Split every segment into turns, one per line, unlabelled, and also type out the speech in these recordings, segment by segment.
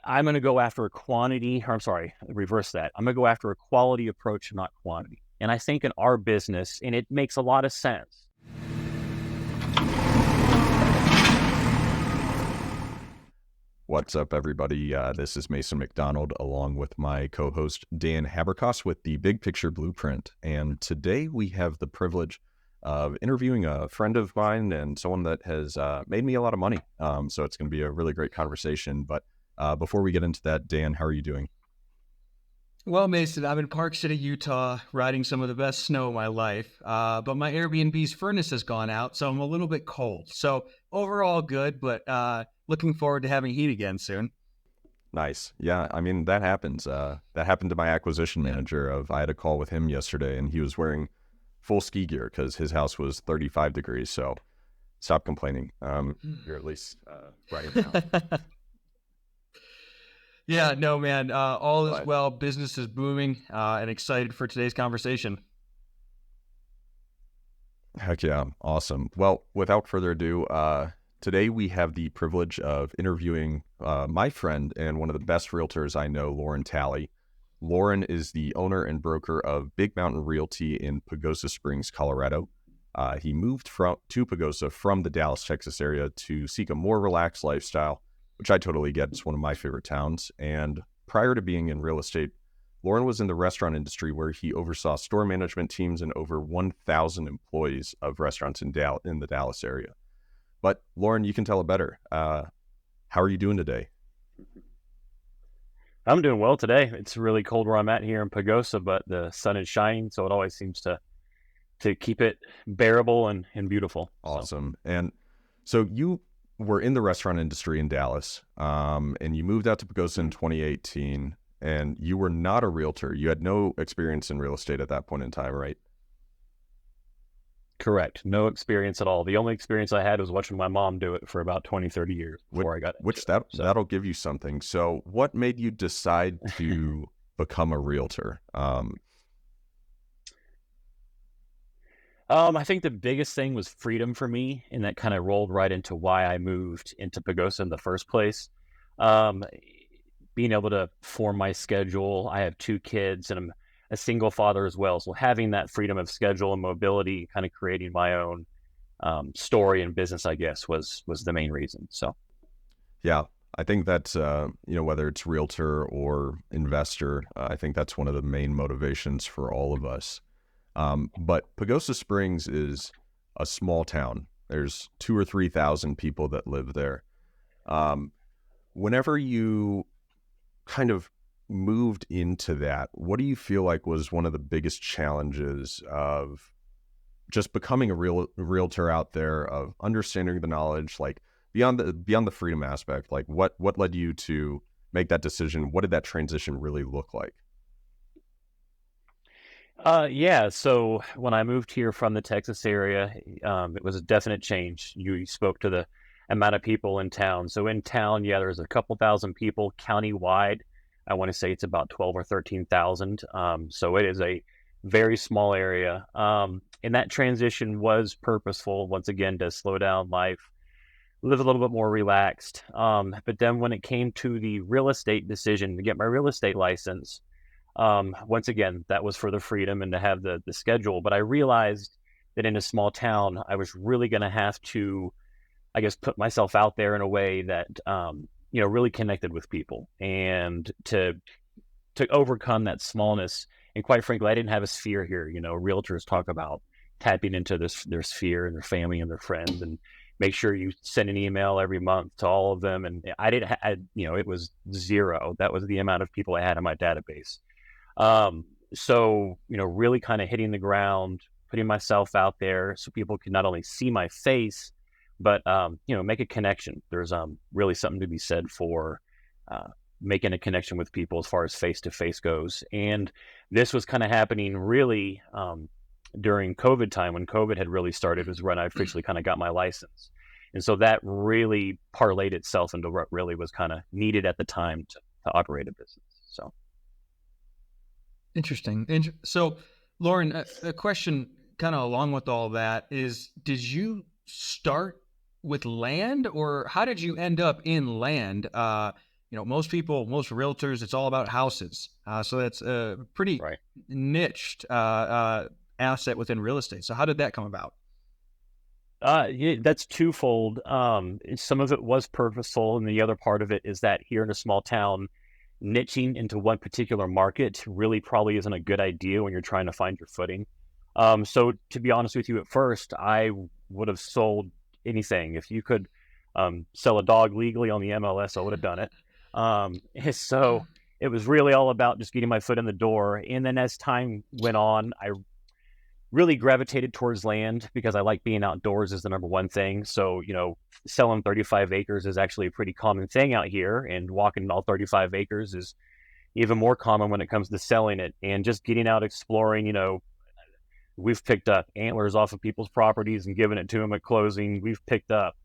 I'm going to go after a quantity, or I'm sorry, reverse that. I'm going to go after a quality approach, not quantity. And I think in our business, and it makes a lot of sense.
What's up, everybody? This is Mason McDonald, along with my co-host Dan Haberkos with the Big Picture Blueprint. And today we have the privilege of interviewing a friend of mine and someone that has made me a lot of money. So it's going to be a really great conversation. But before we get into that, Dan, how are you doing?
Well, Mason, I'm in Park City, Utah, riding some of the best snow of my life. But my Airbnb's furnace has gone out, so I'm a little bit cold. So overall good, but looking forward to having heat again soon.
Nice. Yeah, I mean, that happens. That happened to my acquisition manager. I had a call with him yesterday, and he was wearing full ski gear because his house was 35 degrees. So stop complaining. You're at least right now.
Yeah, no, man, all is well. Business is booming, and excited for today's conversation.
Heck yeah. Awesome. Well, without further ado, today we have the privilege of interviewing my friend and one of the best realtors I know, Loren Talley. Loren is the owner and broker of Big Mountain Realty in Pagosa Springs, Colorado. He moved to Pagosa from the Dallas, Texas area to seek a more relaxed lifestyle, which I totally get. It's one of my favorite towns. And prior to being in real estate, Loren was in the restaurant industry where he oversaw store management teams and over 1,000 employees of restaurants in the Dallas area. But Loren, you can tell it better. How are you doing today?
I'm doing well today. It's really cold where I'm at here in Pagosa, but the sun is shining, so it always seems to keep it bearable and beautiful.
Awesome. And so you were in the restaurant industry in Dallas, and you moved out to Pagosa in 2018, and you were not a realtor. You had no experience in real estate at that point in time, right?
Correct. No experience at all. The only experience I had was watching my mom do it for about 20, 30 years before I got into it.
That'll give you something. So what made you decide to become a realtor?
I think the biggest thing was freedom for me, and that kind of rolled right into why I moved into Pagosa in the first place. Being able to form my schedule. I have 2 kids, and I'm a single father as well. So having that freedom of schedule and mobility, kind of creating my own story and business, I guess, was the main reason. So,
yeah, I think that's whether it's realtor or investor, I think that's one of the main motivations for all of us. But Pagosa Springs is a small town. There's 2,000 or 3,000 people that live there. Whenever you kind of moved into that, what do you feel like was one of the biggest challenges of just becoming a realtor out there, of understanding the knowledge, like beyond the freedom aspect? Like what led you to make that decision? What did that transition really look like?
Yeah. So when I moved here from the Texas area, it was a definite change. You spoke to the amount of people in town. So in town, yeah, there's a couple thousand people. Countywide, I want to say it's about 12 or 13,000. So it is a very small area. And that transition was purposeful, once again, to slow down life, live a little bit more relaxed. But then when it came to the real estate decision to get my real estate license, once again, that was for the freedom and to have the schedule. But I realized that in a small town, I was really going to have to, I guess, put myself out there in a way that, really connected with people, and to overcome that smallness. And quite frankly, I didn't have a sphere here. Realtors talk about tapping into their sphere and their family and their friends, and make sure you send an email every month to all of them. And I didn't, it was zero. That was the amount of people I had in my database. So, really kind of hitting the ground, putting myself out there so people can not only see my face, but, make a connection. There's really something to be said for making a connection with people as far as face-to-face goes. And this was kind of happening really during COVID time. When COVID had really started was when I officially kind of got my license. And so that really parlayed itself into what really was kind of needed at the time to operate a business. So.
Interesting. So, Loren, a question kind of along with all that is, did you start with land, or how did you end up in land? most people, most realtors, it's all about houses. So that's a pretty
Right.
niched asset within real estate. So how did that come about?
Yeah, that's twofold. Some of it was purposeful, and the other part of it is that here in a small town, niching into one particular market really probably isn't a good idea when you're trying to find your footing. So to be honest with you, at first, I would have sold anything. If you could sell a dog legally on the MLS, I would have done it. So it was really all about just getting my foot in the door. And then as time went on, I really gravitated towards land because I like being outdoors is the number one thing. So, selling 35 acres is actually a pretty common thing out here, and walking all 35 acres is even more common when it comes to selling it and just getting out exploring. We've picked up antlers off of people's properties and given it to them at closing. We've picked up,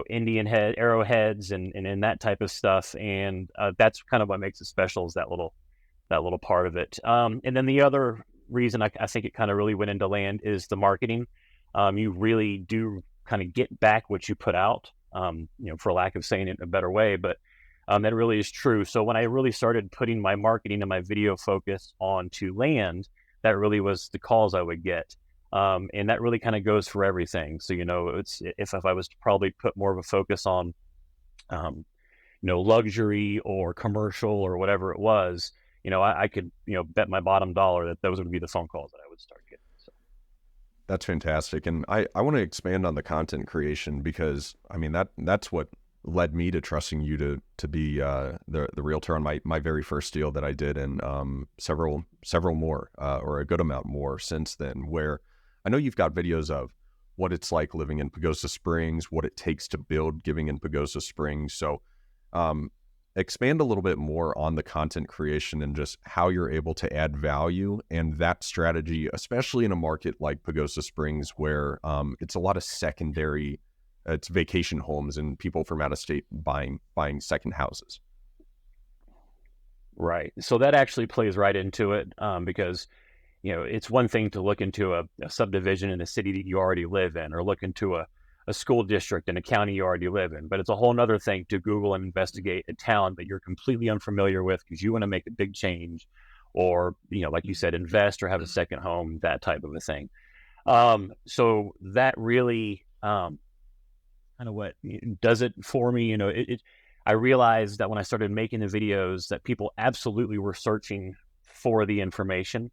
Indian head arrowheads and that type of stuff. And that's kind of what makes it special is that little part of it. And then the other reason I think it kind of really went into land is the marketing. You really do kind of get back what you put out, for lack of saying it in a better way, but that really is true. So when I really started putting my marketing and my video focus onto land, that really was the calls I would get. And that really kind of goes for everything. So, it's if I was to probably put more of a focus on, luxury or commercial or whatever it was, I could, bet my bottom dollar that those would be the phone calls that I would start getting. So.
That's fantastic. And I want to expand on the content creation because I mean that's what led me to trusting you to be the realtor on my very first deal that I did, and several more or a good amount more since then, where I know you've got videos of what it's like living in Pagosa Springs, what it takes to build giving in Pagosa Springs. So expand a little bit more on the content creation and just how you're able to add value and that strategy, especially in a market like Pagosa Springs, where it's a lot of secondary, it's vacation homes and people from out of state buying second houses.
Right. So that actually plays right into it, because, it's one thing to look into a subdivision in a city that you already live in, or look into a school district in a county you already live in. But it's a whole nother thing to Google and investigate a town that you're completely unfamiliar with because you want to make a big change, or, like you said, invest or have a second home, that type of a thing. So that really kind of what does it for me. I realized that when I started making the videos that people absolutely were searching for the information.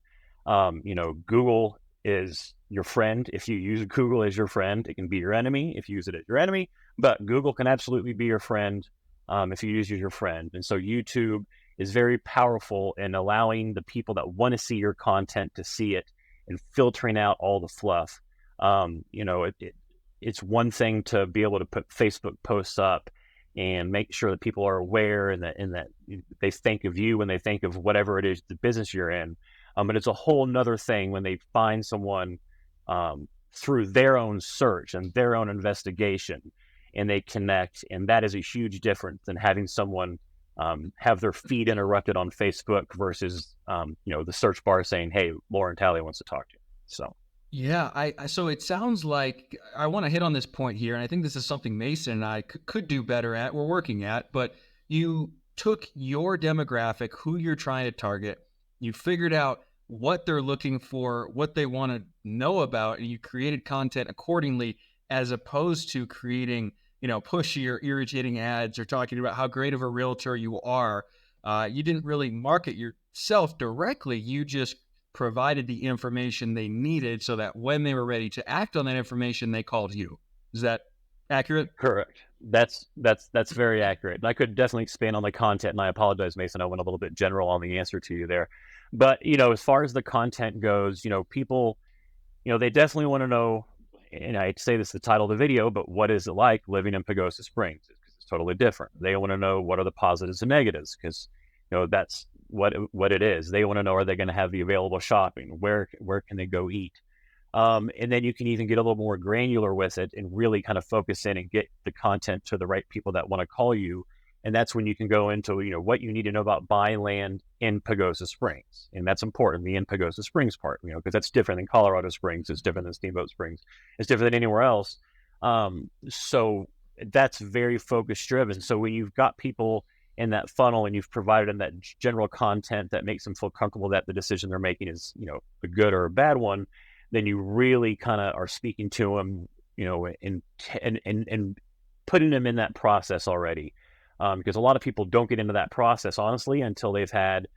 Google is your friend. If you use Google as your friend, it can be your enemy if you use it as your enemy, but Google can absolutely be your friend if you use it as your friend. And so YouTube is very powerful in allowing the people that want to see your content to see it and filtering out all the fluff. It's one thing to be able to put Facebook posts up and make sure that people are aware and that they think of you when they think of whatever it is, the business you're in. But it's a whole nother thing when they find someone through their own search and their own investigation and they connect. And that is a huge difference than having someone have their feed interrupted on Facebook versus, the search bar saying, "Hey, Loren Talley wants to talk to you." So.
Yeah, so it sounds like I want to hit on this point here, and I think this is something Mason and I could do better at. We're working at, but you took your demographic, who you're trying to target, you figured out what they're looking for, what they want to know about, and you created content accordingly, as opposed to creating, pushy or irritating ads or talking about how great of a realtor you are. You didn't really market yourself directly. You just provided the information they needed so that when they were ready to act on that information, they called you. Is that accurate?
Correct. That's very accurate. And I could definitely expand on the content, and I apologize, Mason. I went a little bit general on the answer to you there. But, as far as the content goes, people, they definitely want to know, and I say this is the title of the video, but what is it like living in Pagosa Springs? Because it's totally different. They want to know what are the positives and negatives, because, that's what it is. They want to know, are they going to have the available shopping? Where can they go eat? And then you can even get a little more granular with it and really kind of focus in and get the content to the right people that want to call you. And that's when you can go into, what you need to know about buying land in Pagosa Springs. And that's important, the in Pagosa Springs part, because that's different than Colorado Springs. It's different than Steamboat Springs. It's different than anywhere else. So that's very focus driven. So when you've got people in that funnel and you've provided them that general content that makes them feel comfortable that the decision they're making is, a good or a bad one, then you really kind of are speaking to them, and putting them in that process already. Because a lot of people don't get into that process, honestly, until they've had,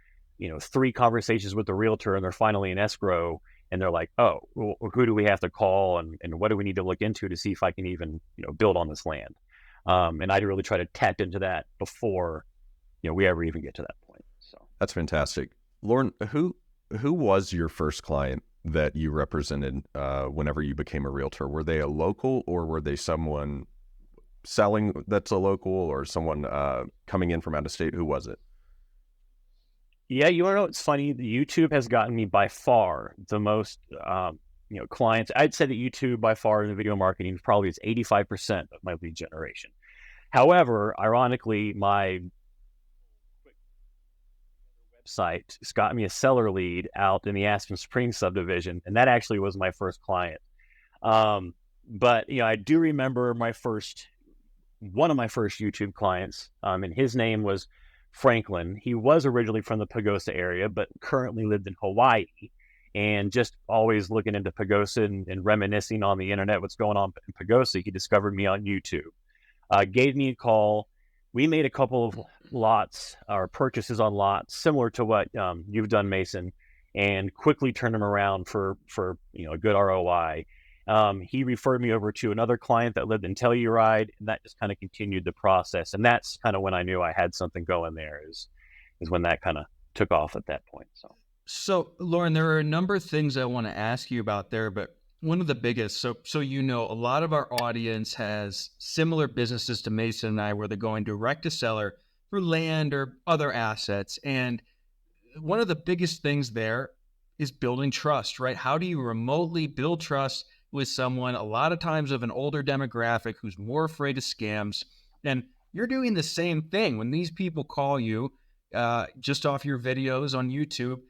3 conversations with the realtor and they're finally in escrow and they're like, oh, well, who do we have to call and what do we need to look into to see if I can even, build on this land? And I really try to tap into that before, we ever even get to that point. So
That's fantastic. Loren, who was your first client that you represented whenever you became a realtor? Were they a local or were they someone selling that's a local or someone coming in from out of state? Who was it?
yeah, you want to know what's funny? YouTube has gotten me by far the most, clients. I'd say that YouTube by far in the video marketing probably is 85% of my lead generation. However, ironically, my website has got me a seller lead out in the Aspen Springs subdivision, and that actually was my first client. But I do remember one of my first YouTube clients, and his name was Franklin. He was originally from the Pagosa area, but currently lived in Hawaii, and just always looking into Pagosa and reminiscing on the internet, what's going on in Pagosa. He discovered me on YouTube, gave me a call. We made a couple of lots or purchases on lots similar to what you've done, Mason, and quickly turned them around for a good ROI. He referred me over to another client that lived in Telluride, and that just kind of continued the process. And that's kind of when I knew I had something going there, is when that kind of took off at that point.
So, Loren, there are a number of things I want to ask you about there, but one of the biggest, so a lot of our audience has similar businesses to Mason and I, where they're going direct to seller for land or other assets. And one of the biggest things there is building trust, right? How do you remotely build trust with someone, a lot of times of an older demographic who's more afraid of scams? And you're doing the same thing when these people call you just off your videos on YouTube.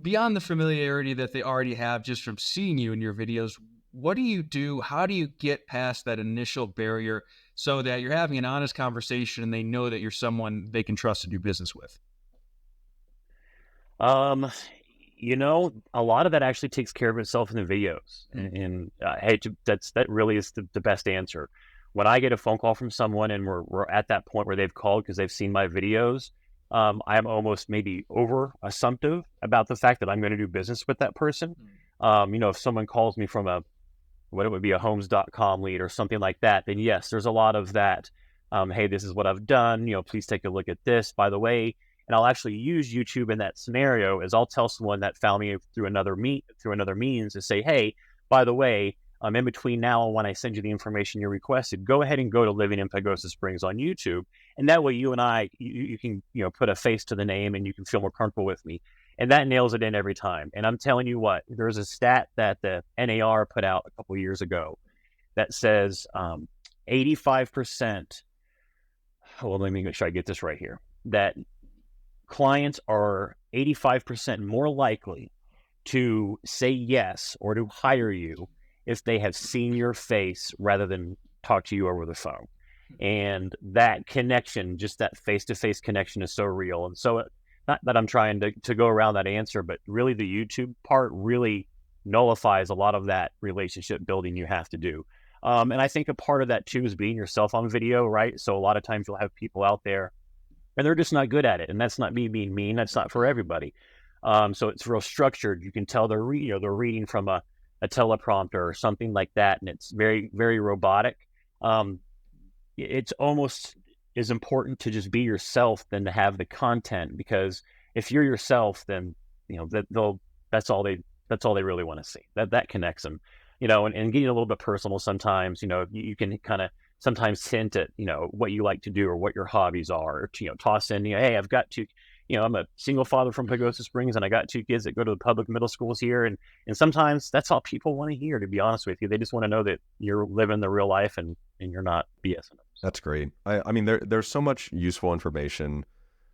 Beyond the familiarity that they already have just from seeing you in your videos, what do you do? How do you get past that initial barrier so that you're having an honest conversation and they know that you're someone they can trust to do business with?
A lot of that actually takes care of itself in the videos. And hey, that really is the best answer. When I get a phone call from someone and we're at that point where they've called because they've seen my videos, I'm almost maybe over assumptive about the fact that I'm going to do business with that person. If someone calls me from what it would be a homes.com lead or something like that, then yes, there's a lot of that. Hey, this is what I've done. Please take a look at this, by the way. And I'll actually use YouTube in that scenario, as I'll tell someone that found me through another means to say, hey, by the way, in between now and when I send you the information you requested, go ahead and go to Living in Pagosa Springs on YouTube. And that way you and I, you can, put a face to the name and you can feel more comfortable with me. And that nails it in every time. And I'm telling you what, there's a stat that the NAR put out a couple of years ago that says 85%, well, let me make sure I get this right here, that clients are 85% more likely to say yes or to hire you if they have seen your face rather than talk to you over the phone. And that connection, just that face-to-face connection, is so real. And so, not that I'm trying to go around that answer, but really the YouTube part really nullifies a lot of that relationship building you have to do. And I think a part of that too is being yourself on video, right? So a lot of times you'll have people out there and they're just not good at it. And that's not me being mean. That's not for everybody. So it's real structured. You can tell they're reading from a teleprompter or something like that. And it's very, very robotic. It's almost as important to just be yourself than to have the content, because if you're yourself, then, that's all they really want to see. That connects them, and getting a little bit personal sometimes, you can kind of sometimes hint at, what you like to do or what your hobbies are, or, toss in, hey, I've got two, I'm a single father from Pagosa Springs and I got 2 kids that go to the public middle schools here. And sometimes that's all people want to hear, to be honest with you. They just want to know that you're living the real life and you're not BSing them.
That's great. I mean, there's so much useful information,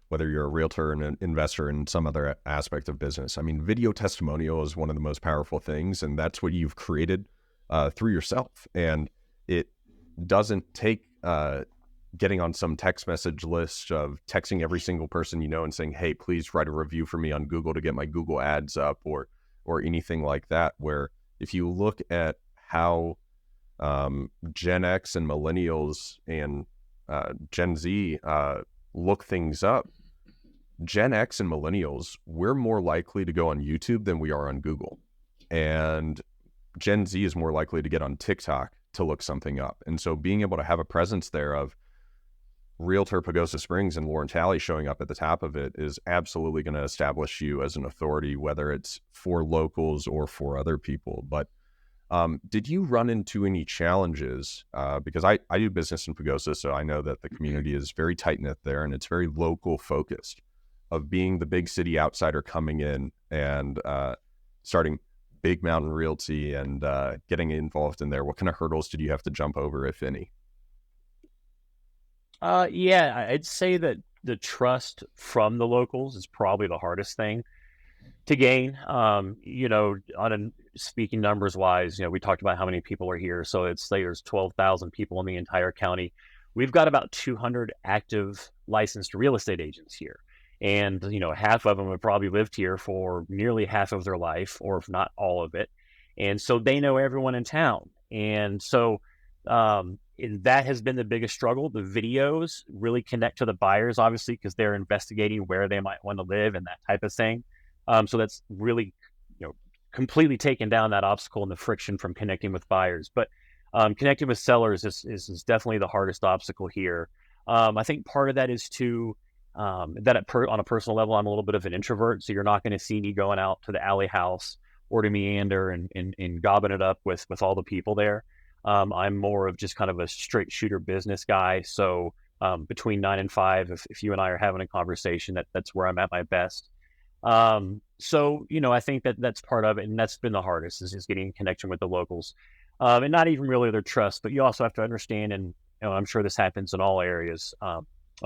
whether you're a realtor and an investor in some other aspect of business. I mean, video testimonial is one of the most powerful things, and that's what you've created through yourself. And it doesn't take getting on some text message list of texting every single person you know and saying, hey, please write a review for me on Google to get my Google ads up, or anything like that. Where if you look at how Gen X and millennials and Gen Z look things up, Gen X and millennials, we're more likely to go on YouTube than we are on Google. And Gen Z is more likely to get on TikTok to look something up. And so being able to have a presence there of Realtor Pagosa Springs and Loren Talley showing up at the top of it is absolutely going to establish you as an authority, whether it's for locals or for other people. But did you run into any challenges? Because I do business in Pagosa, so I know that the community is very tight-knit there and it's very local focused, of being the big city outsider coming in and starting Big Mountain Realty and getting involved in there. What kind of hurdles did you have to jump over, if any?
Yeah, I'd say that the trust from the locals is probably the hardest thing to gain. Speaking numbers wise, we talked about how many people are here. So it's say there's 12,000 people in the entire county. We've got about 200 active licensed real estate agents here. And, half of them have probably lived here for nearly half of their life, or if not all of it. And so they know everyone in town. And so that has been the biggest struggle. The videos really connect to the buyers, obviously, because they're investigating where they might want to live and that type of thing. So that's really, completely taken down that obstacle and the friction from connecting with buyers. But connecting with sellers is definitely the hardest obstacle here. I think part of that is on a personal level, I'm a little bit of an introvert, so you're not going to see me going out to the alley house or to meander and gobbing it up with all the people there. I'm more of just kind of a straight shooter business guy. So between 9 and 5, if you and I are having a conversation, that's where I'm at my best. I think that's part of it, and that's been the hardest, is just getting in connection with the locals, and not even really their trust, but you also have to understand, and I'm sure this happens in all areas of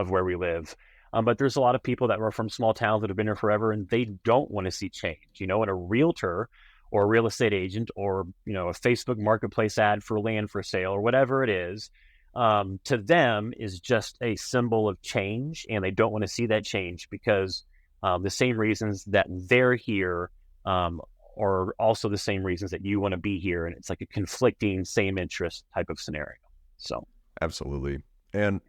where we live. But there's a lot of people that were from small towns that have been here forever, and they don't want to see change. And a realtor or a real estate agent or, a Facebook marketplace ad for land for sale or whatever it is, to them is just a symbol of change. And they don't want to see that change because the same reasons that they're here are also the same reasons that you want to be here. And it's like a conflicting same interest type of scenario. So.
Absolutely. And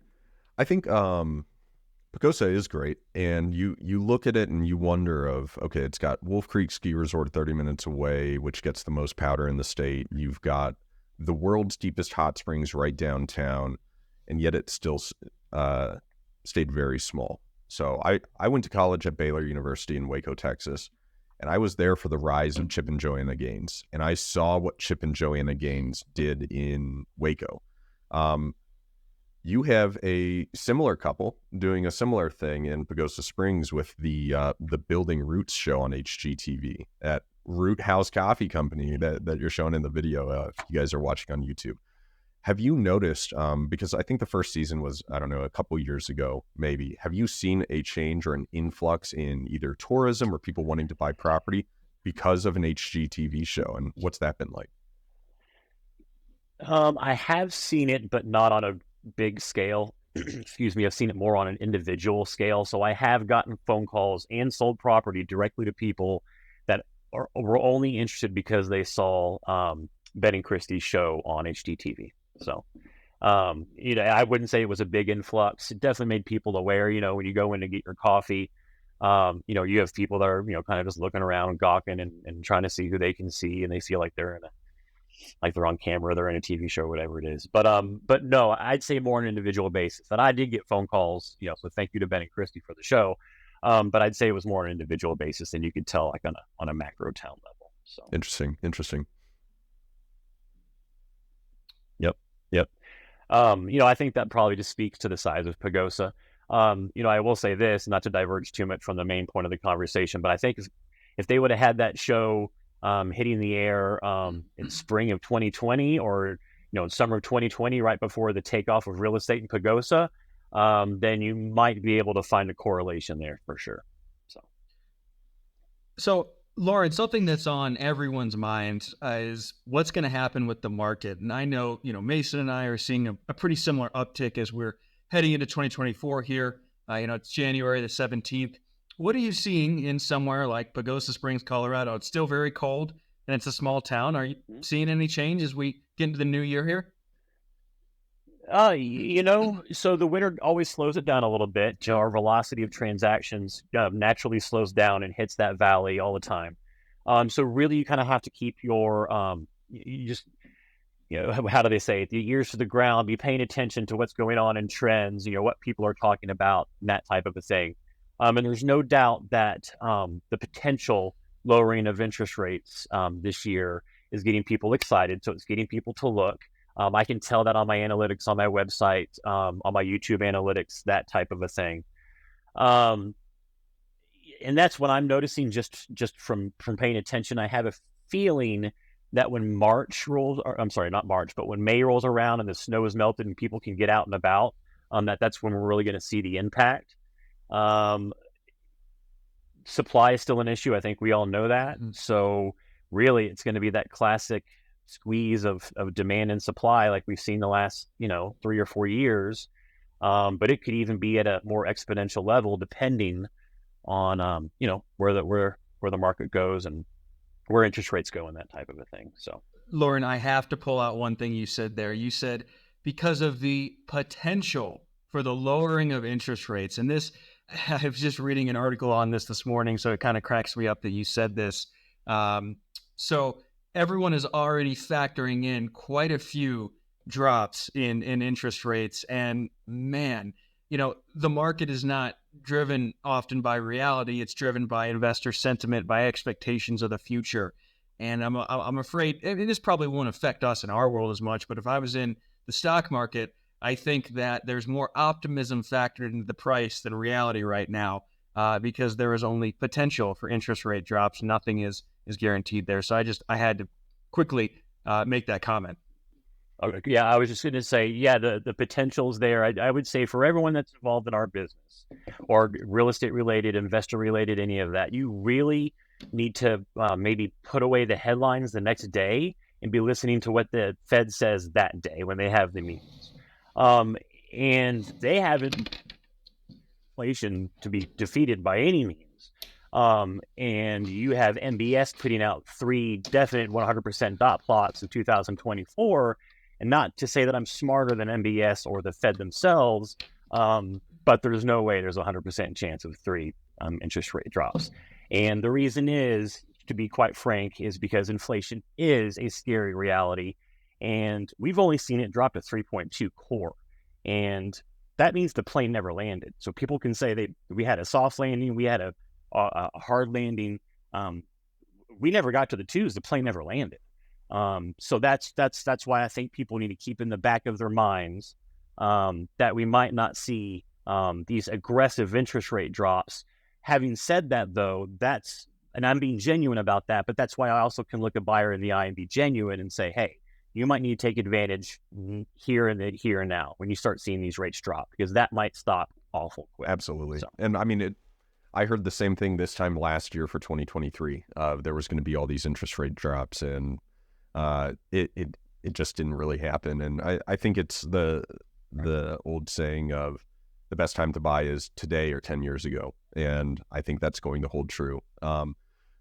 I think Pagosa is great, and you look at it and you wonder okay, it's got Wolf Creek Ski Resort 30 minutes away, which gets the most powder in the state. You've got the world's deepest hot springs right downtown, and yet it still stayed very small. So I went to college at Baylor University in Waco, Texas, and I was there for the rise of Chip and Joanna Gaines, and I saw what Chip and Joanna Gaines did in Waco. You have a similar couple doing a similar thing in Pagosa Springs with the Building Roots show on HGTV at Root House Coffee Company that you're showing in the video if you guys are watching on YouTube. Have you noticed, because I think the first season was, I don't know, a couple years ago, maybe, have you seen a change or an influx in either tourism or people wanting to buy property because of an HGTV show? And what's that been like?
I have seen it, but not on a big scale. Excuse me. I've seen it more on an individual scale. So I have gotten phone calls and sold property directly to people that were only interested because they saw Ben and Christie's show on HGTV. So, I wouldn't say it was a big influx. It definitely made people aware. When you go in to get your coffee, you have people that are kind of just looking around, gawking and trying to see who they can see, and they feel like they're on camera, they're in a TV show, whatever it is. But no, I'd say more on an individual basis. And I did get phone calls, so thank you to Ben and Christie for the show. But I'd say it was more on an individual basis than you could tell like on a macro town level. So
Interesting.
Yep. I think that probably just speaks to the size of Pagosa. I will say this, not to diverge too much from the main point of the conversation, but I think if they would have had that show hitting the air in spring of 2020 or in summer of 2020, right before the takeoff of real estate in Pagosa, then you might be able to find a correlation there for sure.
So Loren, something that's on everyone's mind is what's going to happen with the market. And I know, Mason and I are seeing a pretty similar uptick as we're heading into 2024 here. It's January the 17th. What are you seeing in somewhere like Pagosa Springs, Colorado? It's still very cold and it's a small town. Are you seeing any change as we get into the new year here?
So the winter always slows it down a little bit. Our velocity of transactions naturally slows down and hits that valley all the time. So really, you kind of have to keep your you just how do they say it? The ears to the ground, be paying attention to what's going on in trends. What people are talking about, and that type of a thing. And there's no doubt that the potential lowering of interest rates this year is getting people excited. So it's getting people to look. I can tell that on my analytics on my website, on my YouTube analytics, that type of a thing. And that's what I'm noticing just from paying attention. I have a feeling that when March rolls, or I'm sorry, not March, but when May rolls around and the snow is melted and people can get out and about, that's when we're really going to see the impact. Supply is still an issue. I think we all know that. So really, it's going to be that classic squeeze of demand and supply like we've seen the last 3 or 4 years, but it could even be at a more exponential level depending on where the market goes and where interest rates go and that type of a thing. So
Loren, I have to pull out one thing you said there. You said because of the potential for the lowering of interest rates, and this, I was just reading an article on this morning, so it kind of cracks me up that you said this. So everyone is already factoring in quite a few drops in interest rates. And man, the market is not driven often by reality. It's driven by investor sentiment, by expectations of the future. And I'm afraid this probably won't affect us in our world as much. But if I was in the stock market, I think that there's more optimism factored into the price than reality right now, because there is only potential for interest rate drops. Nothing is guaranteed there. So I had to quickly make that comment.
Okay. Yeah, I was just going to say, the potential's there. I would say for everyone that's involved in our business or real estate related, investor related, any of that, you really need to maybe put away the headlines the next day and be listening to what the Fed says that day when they have the meetings. And they haven't inflation to be defeated by any means. And you have MBS putting out 3 definite 100% dot plots in 2024. And not to say that I'm smarter than MBS or the Fed themselves, but there's no way there's a 100% chance of 3 interest rate drops. And the reason is, to be quite frank, is because inflation is a scary reality. And we've only seen it drop to 3.2 core. And that means the plane never landed. So people can say we had a soft landing, we had a hard landing. We never got to the 2s. The plane never landed. So that's why I think people need to keep in the back of their minds that we might not see these aggressive interest rate drops. Having said that, though, and I'm being genuine about that, but that's why I also can look a buyer in the eye and be genuine and say, hey, you might need to take advantage here and now when you start seeing these rates drop, because that might stop awful quick.
Absolutely. So. And I mean, I heard the same thing this time last year for 2023. There was going to be all these interest rate drops, and it just didn't really happen. And I think it's the old saying of the best time to buy is today or 10 years ago. And I think that's going to hold true.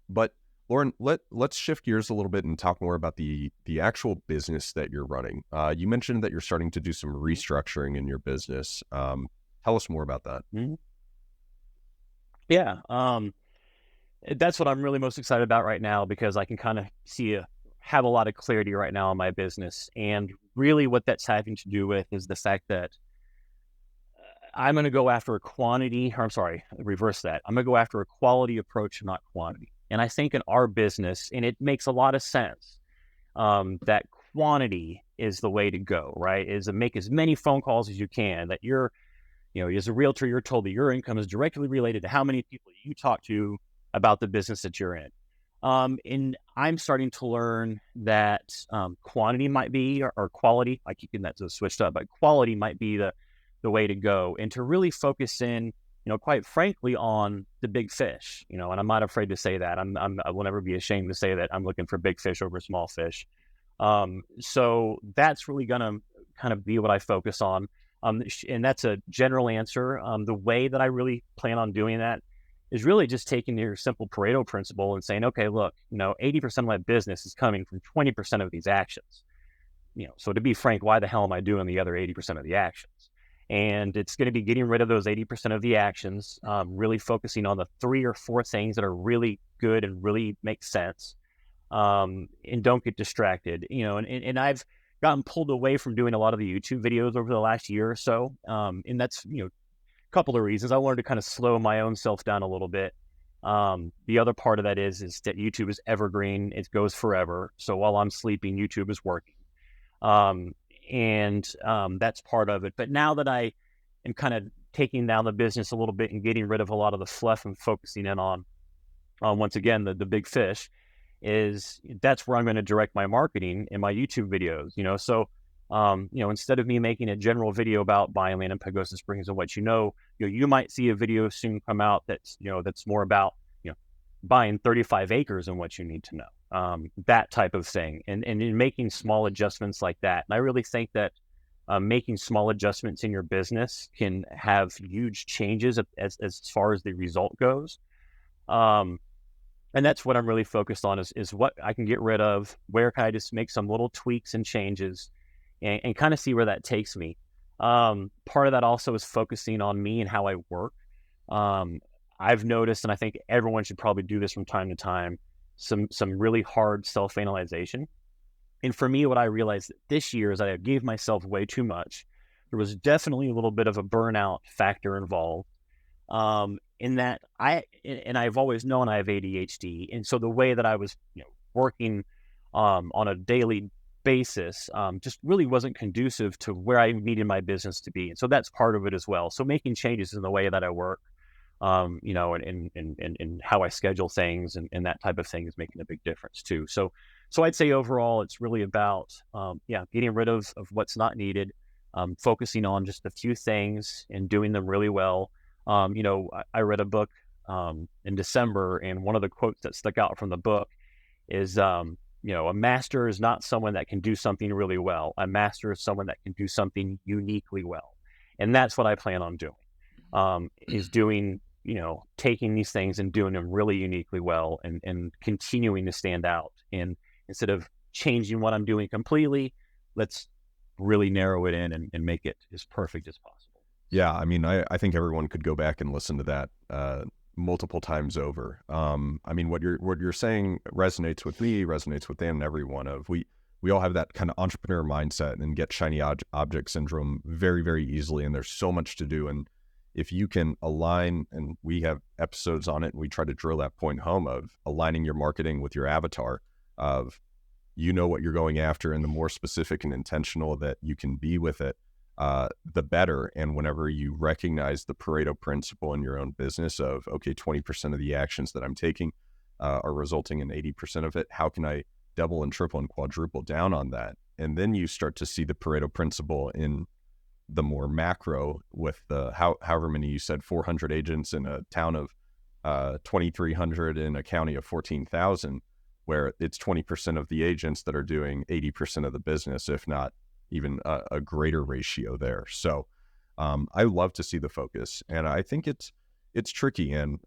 But Loren, let's shift gears a little bit and talk more about the actual business that you're running. You mentioned that you're starting to do some restructuring in your business. Tell us more about that.
Mm-hmm. Yeah. That's what I'm really most excited about right now, because I can kind of have a lot of clarity right now in my business. And really what that's having to do with is the fact that I'm going to go after reverse that. I'm going to go after a quality approach, not quantity. And I think in our business, and it makes a lot of sense, that quantity is the way to go, right? Is to make as many phone calls as you can, that as a realtor, you're told that your income is directly related to how many people you talk to about the business that you're in. And I'm starting to learn that quantity might be, or quality, I keep getting that switched up, but quality might be the way to go, and to really focus in, quite frankly, on the big fish, and I'm not afraid to say that. I will never be ashamed to say that I'm looking for big fish over small fish. So that's really going to kind of be what I focus on. And that's a general answer. The way that I really plan on doing that is really just taking your simple Pareto principle and saying, okay, look, 80% of my business is coming from 20% of these actions. So to be frank, why the hell am I doing the other 80% of the actions? And it's going to be getting rid of those 80% of the actions, really focusing on the 3 or 4 things that are really good and really make sense, and don't get distracted. And I've gotten pulled away from doing a lot of the YouTube videos over the last year or so, and that's a couple of reasons. I wanted to kind of slow my own self down a little bit. The other part of that is that YouTube is evergreen; it goes forever. So while I'm sleeping, YouTube is working. And that's part of it. But now that I am kind of taking down the business a little bit and getting rid of a lot of the fluff and focusing in on once again, the big fish, that's where I'm going to direct my marketing in my YouTube videos. So instead of me making a general video about buying land in Pagosa Springs and what you might see a video soon come out that's more about buying 35 acres and what you need to know, that type of thing, and in making small adjustments like that. And I really think that making small adjustments in your business can have huge changes as far as the result goes. And that's what I'm really focused on is what I can get rid of, where can I just make some little tweaks and changes and kind of see where that takes me. Part of that also is focusing on me and how I work. I've noticed, and I think everyone should probably do this from time to time, some really hard self-analyzation. And for me, what I realized this year is I gave myself way too much. There was definitely a little bit of a burnout factor involved. In that I've always known I have ADHD. And so the way that I was, working, on a daily basis, just really wasn't conducive to where I needed my business to be. And so that's part of it as well. So making changes in the way that I work, and how I schedule things and that type of thing is making a big difference too. So I'd say overall, it's really about, getting rid of what's not needed, focusing on just a few things and doing them really well. I read a book in December, and one of the quotes that stuck out from the book is, a master is not someone that can do something really well. A master is someone that can do something uniquely well. And that's what I plan on doing, is doing, taking these things and doing them really uniquely well and continuing to stand out. And instead of changing what I'm doing completely, let's really narrow it in and make it as perfect as possible.
Yeah, I mean, I think everyone could go back and listen to that multiple times over. I mean, what you're saying resonates with me, resonates with Dan, and everyone. We all have that kind of entrepreneur mindset and get shiny object syndrome very, very easily. And there's so much to do. And if you can align, and we have episodes on it, and we try to drill that point home of aligning your marketing with your avatar, of what you're going after, and the more specific and intentional that you can be with it, the better. And whenever you recognize the Pareto principle in your own business of, okay, 20% of the actions that I'm taking are resulting in 80% of it, how can I double and triple and quadruple down on that? And then you start to see the Pareto principle in the more macro with the however many you said, 400 agents in a town of 2,300 in a county of 14,000, where it's 20% of the agents that are doing 80% of the business, if not even a greater ratio there. So I love to see the focus, and I think it's tricky. And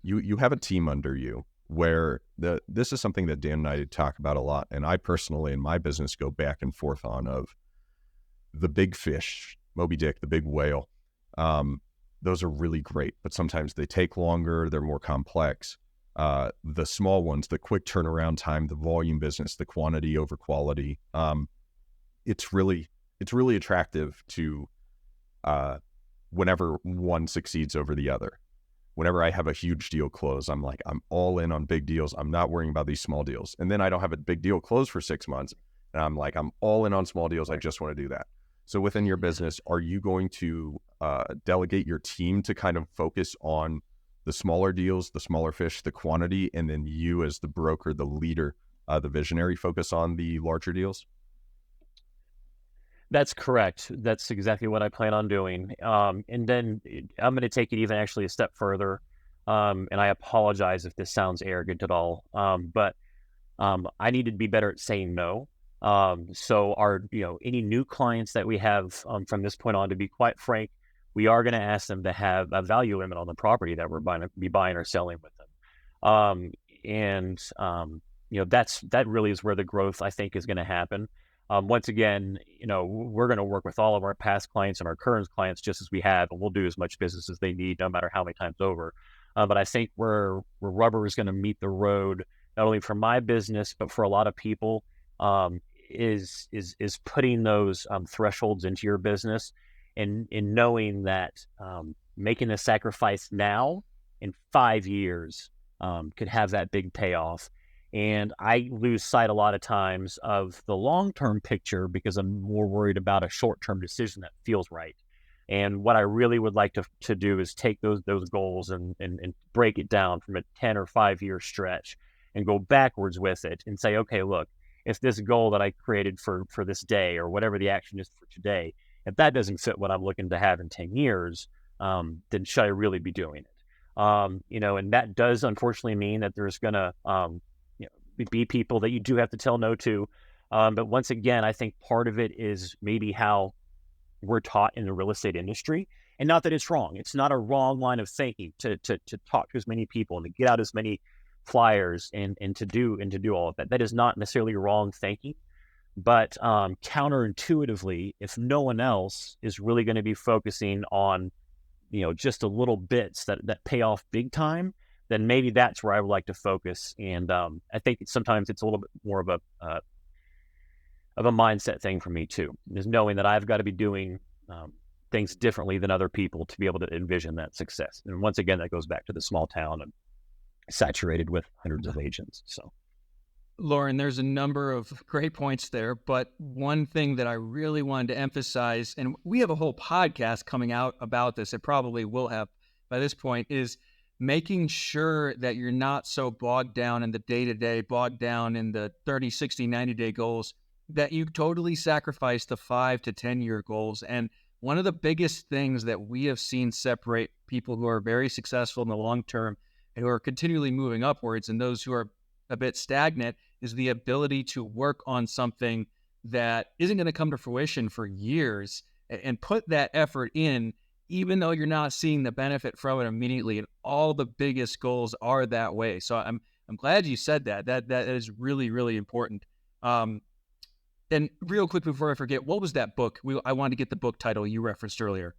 you have a team under you where this is something that Dan and I talk about a lot, and I personally in my business go back and forth on, of the big fish, Moby Dick, the big whale. Those are really great, but sometimes they take longer, they're more complex. The small ones, the quick turnaround time, the volume business, the quantity over quality, it's really attractive to whenever one succeeds over the other. Whenever I have a huge deal close, I'm like, I'm all in on big deals. I'm not worrying about these small deals. And then I don't have a big deal close for 6 months, and I'm like, I'm all in on small deals. I just want to do that. So within your business, are you going to delegate your team to kind of focus on the smaller deals, the smaller fish, the quantity, and then you as the broker, the leader, the visionary, focus on the larger deals?
That's correct. That's exactly what I plan on doing. And then I'm going to take it even actually a step further. And I apologize if this sounds arrogant at all. But I need to be better at saying no. So any new clients that we have from this point on, to be quite frank, we are going to ask them to have a value limit on the property that we're buying or selling with them. And that really is where the growth, I think, is going to happen. Once again, we're going to work with all of our past clients and our current clients just as we have, and we'll do as much business as they need, no matter how many times over. But I think where rubber is going to meet the road, not only for my business but for a lot of people, is putting those thresholds into your business, and in knowing that making a sacrifice now in 5 years could have that big payoff. And I lose sight a lot of times of the long-term picture because I'm more worried about a short-term decision that feels right. And what I really would like to do is take those goals and break it down from a 10 or 5 year stretch and go backwards with it and say, okay, look, if this goal that I created for this day, or whatever the action is for today, if that doesn't fit what I'm looking to have in 10 years, then should I really be doing it? And that does unfortunately mean that there's going to be people that you do have to tell no to. But once again, I think part of it is maybe how we're taught in the real estate industry. And not that it's wrong. It's not a wrong line of thinking to talk to as many people and to get out as many flyers and to do all of that. That is not necessarily wrong thinking. But counterintuitively, if no one else is really going to be focusing on, just a little bits that pay off big time, then maybe that's where I would like to focus. And I think sometimes it's a little bit more of a mindset thing for me too, is knowing that I've got to be doing things differently than other people to be able to envision that success. And once again, that goes back to the small town and saturated with hundreds of agents. So,
Loren, there's a number of great points there, but one thing that I really wanted to emphasize, and we have a whole podcast coming out about this, it probably will have by this point, is making sure that you're not so bogged down in the day-to-day, bogged down in the 30, 60, 90-day goals, that you totally sacrifice the 5 to 10-year goals. And one of the biggest things that we have seen separate people who are very successful in the long term and who are continually moving upwards and those who are a bit stagnant is the ability to work on something that isn't going to come to fruition for years and put that effort in, even though you're not seeing the benefit from it immediately. And all the biggest goals are that way. So I'm glad you said that. That is really, really important. And real quick before I forget, what was that book? I wanted to get the book title you referenced earlier.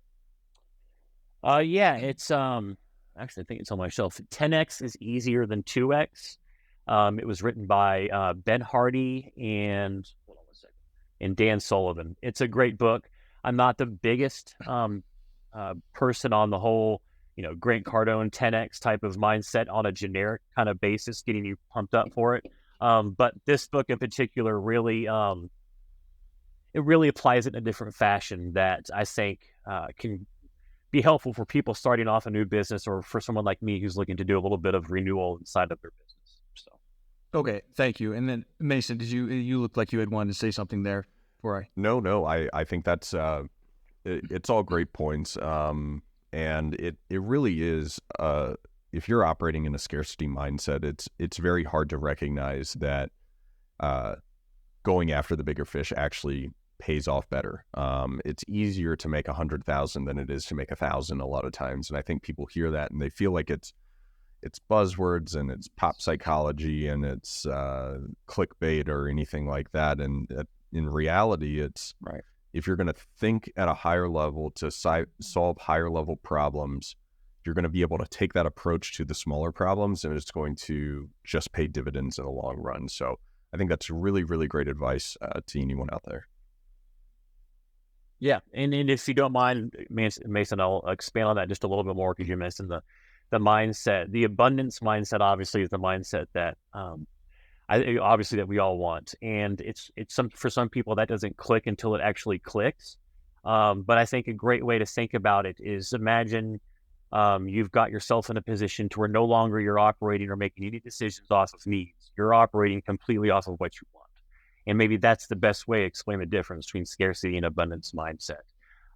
Yeah, it's actually, I think it's on my shelf. 10x is easier than 2x. It was written by Ben Hardy and hold on one second, and Dan Sullivan. It's a great book. I'm not the biggest person on the whole, Grant Cardone 10x type of mindset on a generic kind of basis, getting you pumped up for it. But this book in particular really, it really applies it in a different fashion that I think can be helpful for people starting off a new business, or for someone like me who's looking to do a little bit of renewal inside of their business. So,
okay, thank you. And then Mason, did you look like you had wanted to say something there before I?
No, I think that's it's all great points. And it really is, if you're operating in a scarcity mindset, it's very hard to recognize that going after the bigger fish actually pays off better. It's easier to make 100,000 than it is to make 1,000 a lot of times. And I think people hear that and they feel like it's buzzwords and it's pop psychology and it's clickbait or anything like that. And in reality, it's
right.
If you're going to think at a higher level to solve higher level problems, you're going to be able to take that approach to the smaller problems, and it's going to just pay dividends in the long run. So I think that's really, really great advice to anyone out there.
Yeah, and if you don't mind, Mason, I'll expand on that just a little bit more, because you mentioned the mindset. The abundance mindset obviously is the mindset that obviously that we all want, and it's for some people that doesn't click until it actually clicks. But I think a great way to think about it is, imagine you've got yourself in a position to where no longer you're operating or making any decisions off of needs. You're operating completely off of what you want. And maybe that's the best way to explain the difference between scarcity and abundance mindset.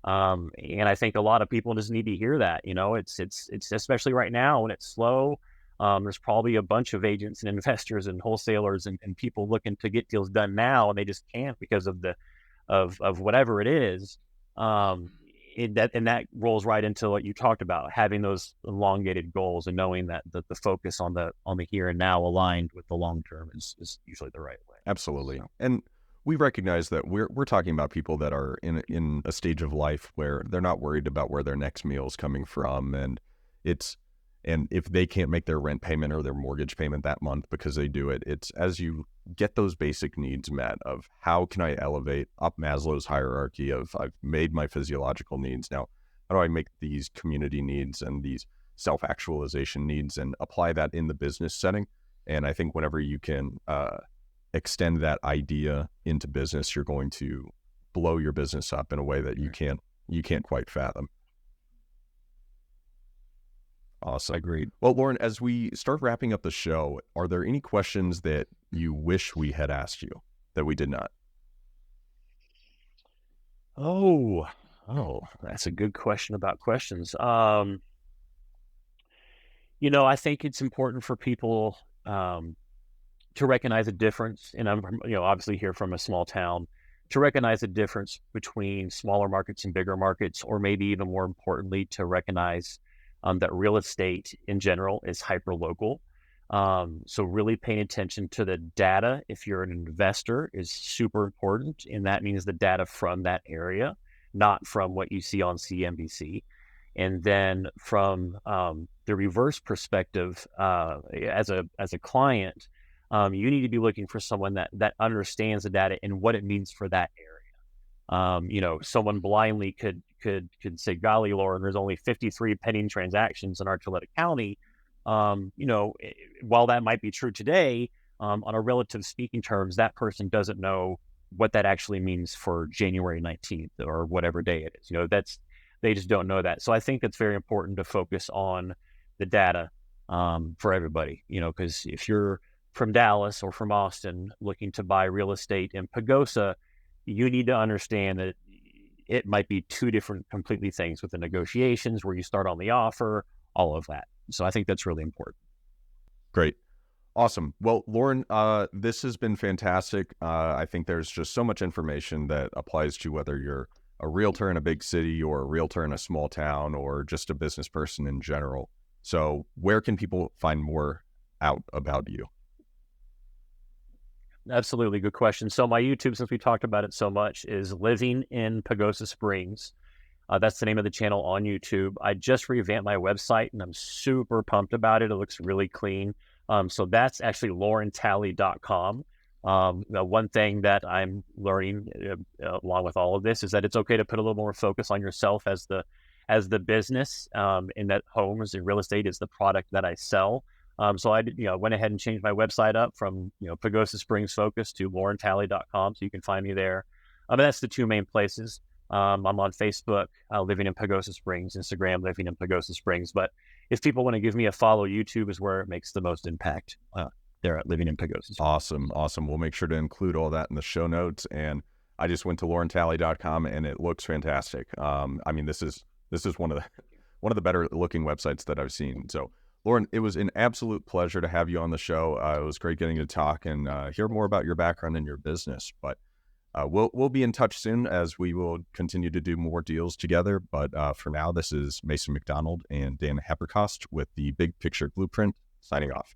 And I think a lot of people just need to hear that. It's especially right now when it's slow. There's probably a bunch of agents and investors and wholesalers and people looking to get deals done now, and they just can't because of of whatever it is. Um, that rolls right into what you talked about, having those elongated goals and knowing that the focus on the here and now aligned with the long term is usually the right way.
Absolutely.
So,
And we recognize that we're talking about people that are in a stage of life where they're not worried about where their next meal is coming from, and if they can't make their rent payment or their mortgage payment that month because they do it, it's as you get those basic needs met of how can I elevate up Maslow's hierarchy of I've made my physiological needs, now how do I make these community needs and these self-actualization needs and apply that in the business setting. And I think whenever you can extend that idea into business, you're going to blow your business up in a way that you can't quite fathom. Awesome.
agreed.
Well, Loren, as we start wrapping up the show, are there any questions that you wish we had asked you that we did not?
Oh, that's a good question about questions. I think it's important for people to recognize a difference, and I'm obviously here from a small town, to recognize the difference between smaller markets and bigger markets, or maybe even more importantly, to recognize that real estate in general is hyper local. So really paying attention to the data if you're an investor is super important, and that means the data from that area, not from what you see on CNBC. And then from the reverse perspective, as a client, you need to be looking for someone that understands the data and what it means for that area. Someone blindly could say, "Golly, Loren, there's only 53 pending transactions in Archuleta County." While that might be true today, on a relative speaking terms, that person doesn't know what that actually means for January 19th or whatever day it is. They just don't know that. So I think it's very important to focus on the data for everybody. Because if you're from Dallas or from Austin looking to buy real estate in Pagosa, you need to understand that it might be two different completely things with the negotiations, where you start on the offer, all of that. So I think that's really important.
Great. Awesome. Well, Loren, this has been fantastic. I think there's just so much information that applies to whether you're a realtor in a big city or a realtor in a small town or just a business person in general. So where can people find more out about you?
Absolutely. Good question. So my YouTube, since we talked about it so much, is Living in Pagosa Springs. That's the name of the channel on YouTube. I just revamped my website and I'm super pumped about it. It looks really clean. So that's actually lorentalley.com. One thing that I'm learning along with all of this is that it's okay to put a little more focus on yourself as the business, and that homes and real estate is the product that I sell. So I went ahead and changed my website up from Pagosa Springs focus to lorentalley.com, so you can find me there. But that's the two main places. I'm on Facebook, Living in Pagosa Springs, Instagram, Living in Pagosa Springs. But if people want to give me a follow, YouTube is where it makes the most impact. There at Living in Pagosa Springs.
Awesome. We'll make sure to include all that in the show notes. And I just went to lorentalley.com and it looks fantastic. This is one of the better looking websites that I've seen. So Loren, it was an absolute pleasure to have you on the show. It was great getting to talk and hear more about your background and your business. But we'll be in touch soon as we will continue to do more deals together. But for now, this is Mason McDonald and Dan Haberkost with the Big Picture Blueprint signing off.